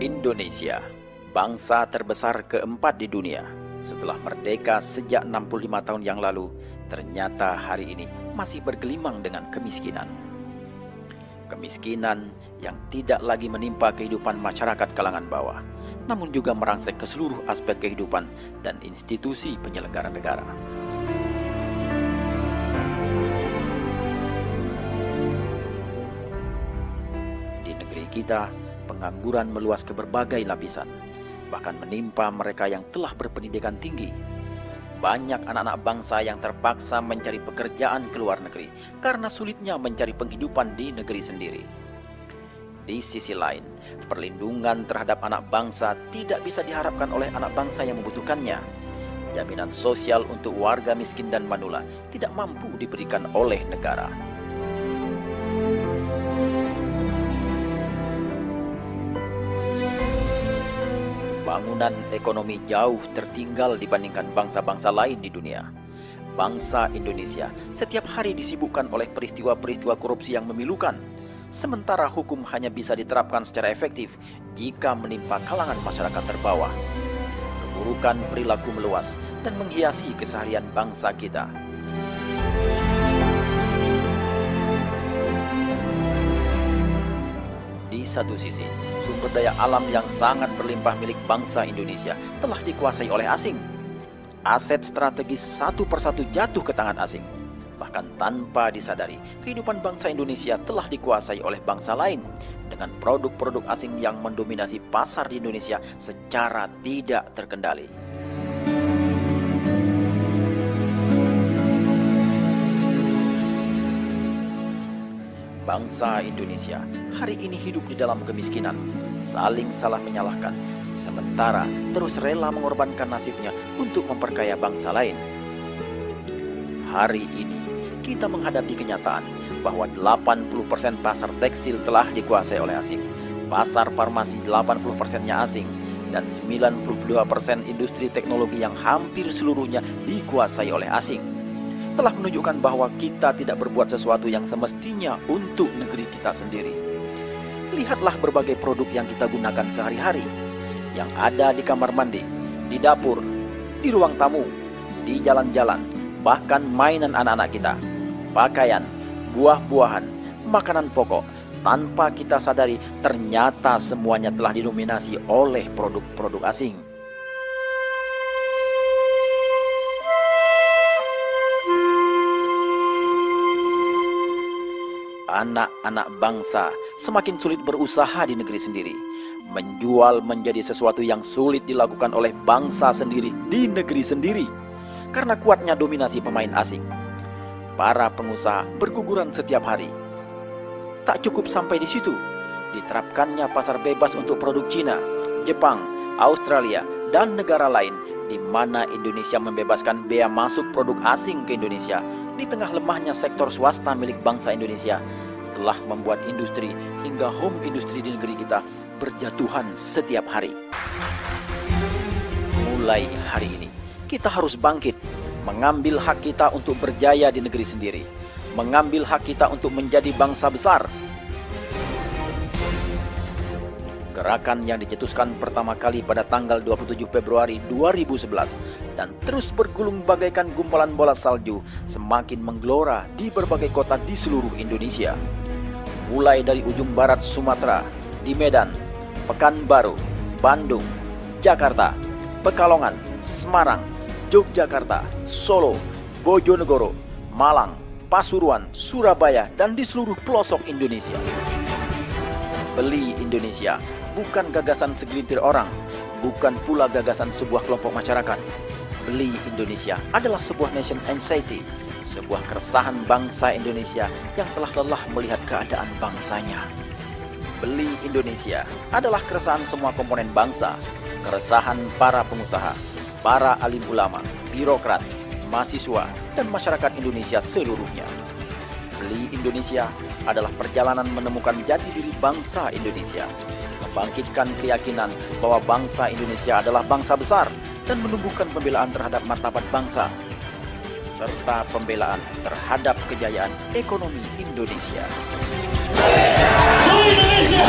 Indonesia, bangsa terbesar keempat di dunia. Setelah merdeka sejak 65 tahun yang lalu, ternyata hari ini masih bergelimang dengan kemiskinan. Kemiskinan yang tidak lagi menimpa kehidupan masyarakat kalangan bawah, namun juga merangsek ke seluruh aspek kehidupan dan institusi penyelenggara negara. Di negeri kita, pengangguran meluas ke berbagai lapisan, bahkan menimpa mereka yang telah berpendidikan tinggi. Banyak anak-anak bangsa yang terpaksa mencari pekerjaan ke luar negeri karena sulitnya mencari penghidupan di negeri sendiri. Di sisi lain, perlindungan terhadap anak bangsa tidak bisa diharapkan oleh anak bangsa yang membutuhkannya. Jaminan sosial untuk warga miskin dan manula tidak mampu diberikan oleh negara. Bangunan ekonomi jauh tertinggal dibandingkan bangsa-bangsa lain di dunia. Bangsa Indonesia setiap hari disibukkan oleh peristiwa-peristiwa korupsi yang memilukan, sementara hukum hanya bisa diterapkan secara efektif jika menimpa kalangan masyarakat terbawah. Keburukan perilaku meluas dan menghiasi keseharian bangsa kita. Di satu sisi, sumber daya alam yang sangat berlimpah milik bangsa Indonesia telah dikuasai oleh asing. Aset strategis satu persatu jatuh ke tangan asing. Bahkan tanpa disadari, kehidupan bangsa Indonesia telah dikuasai oleh bangsa lain dengan produk-produk asing yang mendominasi pasar di Indonesia secara tidak terkendali. Bangsa Indonesia hari ini hidup di dalam kemiskinan, saling salah menyalahkan, sementara terus rela mengorbankan nasibnya untuk memperkaya bangsa lain. Hari ini kita menghadapi kenyataan bahwa 80% pasar tekstil telah dikuasai oleh asing, pasar farmasi 80%-nya asing, dan 92% industri teknologi yang hampir seluruhnya dikuasai oleh asing. Telah menunjukkan bahwa kita tidak berbuat sesuatu yang semestinya untuk negeri kita sendiri. Lihatlah berbagai produk yang kita gunakan sehari-hari, yang ada di kamar mandi, di dapur, di ruang tamu, di jalan-jalan, bahkan mainan anak-anak kita, pakaian, buah-buahan, makanan pokok. Tanpa kita sadari, ternyata semuanya telah didominasi oleh produk-produk asing. Anak-anak bangsa semakin sulit berusaha di negeri sendiri. Menjual menjadi sesuatu yang sulit dilakukan oleh bangsa sendiri di negeri sendiri karena kuatnya dominasi pemain asing. Para pengusaha berguguran setiap hari. Tak cukup sampai di situ, diterapkannya pasar bebas untuk produk Cina, Jepang, Australia, dan negara lain di mana Indonesia membebaskan bea masuk produk asing ke Indonesia. Di tengah lemahnya sektor swasta milik bangsa Indonesia telah membuat industri hingga home industri di negeri kita berjatuhan setiap hari. Mulai hari ini, kita harus bangkit, mengambil hak kita untuk berjaya di negeri sendiri, mengambil hak kita untuk menjadi bangsa besar. Gerakan yang dicetuskan pertama kali pada tanggal 27 Februari 2011 dan terus bergulung bagaikan gumpalan bola salju semakin menggelora di berbagai kota di seluruh Indonesia. Mulai dari ujung barat Sumatera, di Medan, Pekanbaru, Bandung, Jakarta, Pekalongan, Semarang, Yogyakarta, Solo, Bojonegoro, Malang, Pasuruan, Surabaya, dan di seluruh pelosok Indonesia. Beli Indonesia bukan gagasan segelintir orang, bukan pula gagasan sebuah kelompok masyarakat. Beli Indonesia adalah sebuah nation anxiety, sebuah keresahan bangsa Indonesia yang telah lelah melihat keadaan bangsanya. Beli Indonesia adalah keresahan semua komponen bangsa, keresahan para pengusaha, para alim ulama, birokrat, mahasiswa, dan masyarakat Indonesia seluruhnya. Beli Indonesia adalah perjalanan menemukan jati diri bangsa Indonesia, membangkitkan keyakinan bahwa bangsa Indonesia adalah bangsa besar dan menumbuhkan pembelaan terhadap martabat bangsa, serta pembelaan terhadap kejayaan ekonomi Indonesia. Indonesia!